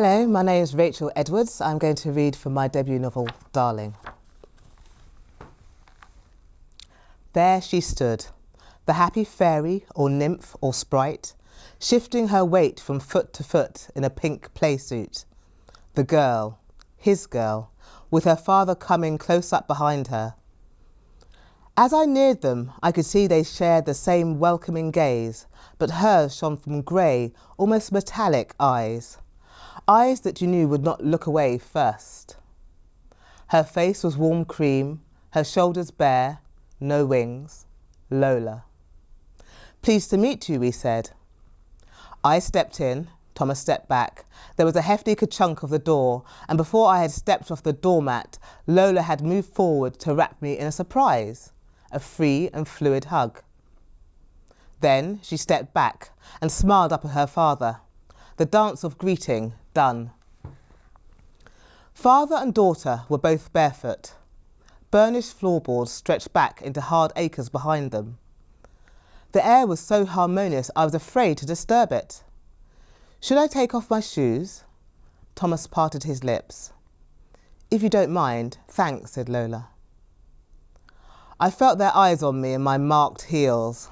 Hello, my name is Rachel Edwards. I'm going to read from my debut novel, Darling. There she stood, the happy fairy or nymph or sprite, shifting her weight from foot to foot in a pink playsuit. The girl, his girl, with her father coming close up behind her. As I neared them, I could see they shared the same welcoming gaze, but hers shone from grey, almost metallic eyes. Eyes that you knew would not look away first. Her face was warm cream, her shoulders bare, no wings. Lola. Pleased to meet you, we said. I stepped in, Thomas stepped back. There was a hefty ka-chunk of the door, and before I had stepped off the doormat, Lola had moved forward to wrap me in a surprise, a free and fluid hug. Then she stepped back and smiled up at her father. The dance of greeting done. Father and daughter were both barefoot. Burnished floorboards stretched back into hard acres behind them. The air was so harmonious I was afraid to disturb it. Should I take off my shoes? Thomas parted his lips. If you don't mind, thanks, said Lola. I felt their eyes on me and my marked heels.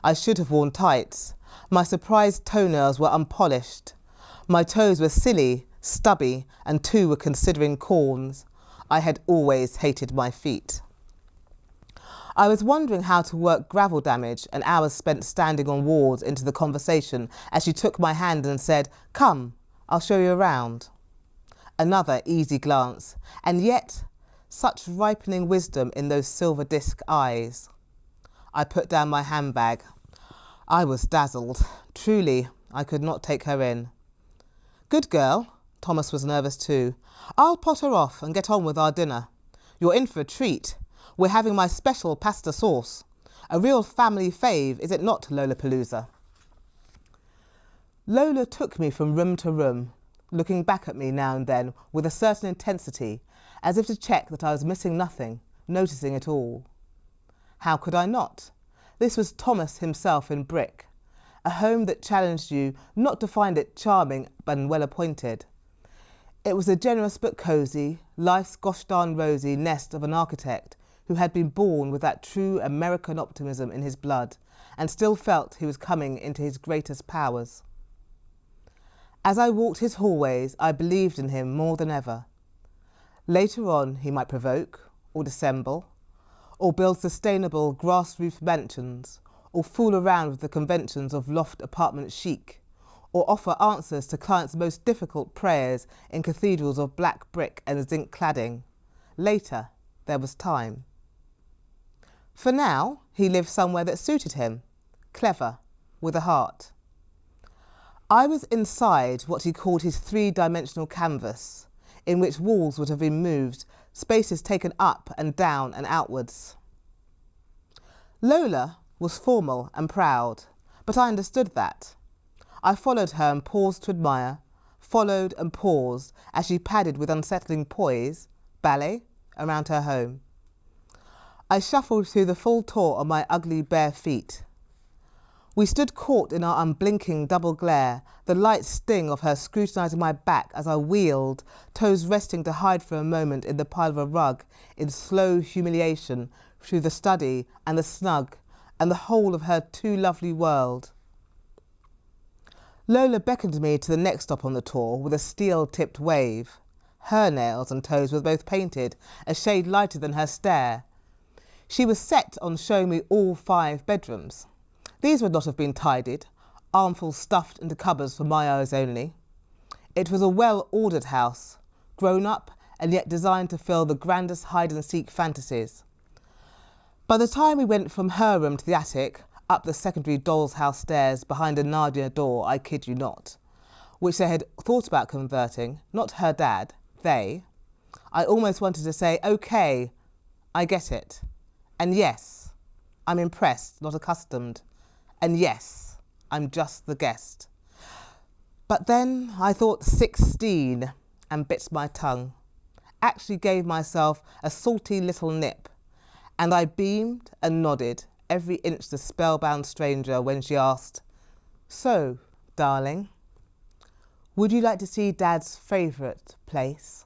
I should have worn tights. My surprised toenails were unpolished. My toes were silly, stubby, and 2 were considering corns. I had always hated my feet. I was wondering how to work gravel damage and hours spent standing on walls into the conversation as she took my hand and said, "Come, I'll show you around." Another easy glance, and yet such ripening wisdom in those silver disc eyes. I put down my handbag. I was dazzled. Truly, I could not take her in. Good girl. Thomas was nervous too. I'll pot her off and get on with our dinner. You're in for a treat. We're having my special pasta sauce. A real family fave, is it not, Lollapalooza? Lola took me from room to room, looking back at me now and then with a certain intensity, as if to check that I was missing nothing, noticing it all. How could I not? This was Thomas himself in brick, a home that challenged you not to find it charming and well appointed. It was a generous but cosy, life's gosh darn rosy nest of an architect who had been born with that true American optimism in his blood and still felt he was coming into his greatest powers. As I walked his hallways, I believed in him more than ever. Later on, he might provoke or dissemble, or build sustainable grass-roofed mansions, or fool around with the conventions of loft apartment chic, or offer answers to clients' most difficult prayers in cathedrals of black brick and zinc cladding. Later, there was time. For now, he lived somewhere that suited him, clever, with a heart. I was inside what he called his 3-dimensional canvas, in which walls would have been moved, spaces taken up and down and outwards. Lola was formal and proud, but I understood that. I followed her and paused to admire, followed and paused as she padded with unsettling poise, ballet, around her home. I shuffled through the full tour on my ugly bare feet. We stood caught in our unblinking double glare, the light sting of her scrutinising my back as I wheeled, toes resting to hide for a moment in the pile of a rug, in slow humiliation through the study and the snug and the whole of her too lovely world. Lola beckoned me to the next stop on the tour with a steel-tipped wave. Her nails and toes were both painted, a shade lighter than her stare. She was set on showing me all 5 bedrooms. These would not have been tidied, armfuls stuffed into cupboards for my eyes only. It was a well-ordered house, grown up and yet designed to fill the grandest hide-and-seek fantasies. By the time we went from her room to the attic, up the secondary doll's house stairs behind a Narnia door, I kid you not, which they had thought about converting, not her dad, they, I almost wanted to say, OK, I get it. And yes, I'm impressed, not accustomed. And yes, I'm just the guest. But then I thought 16 and bit my tongue. Actually gave myself a salty little nip. And I beamed and nodded, every inch the spellbound stranger when she asked, "So, darling, Would you like to see Dad's favourite place?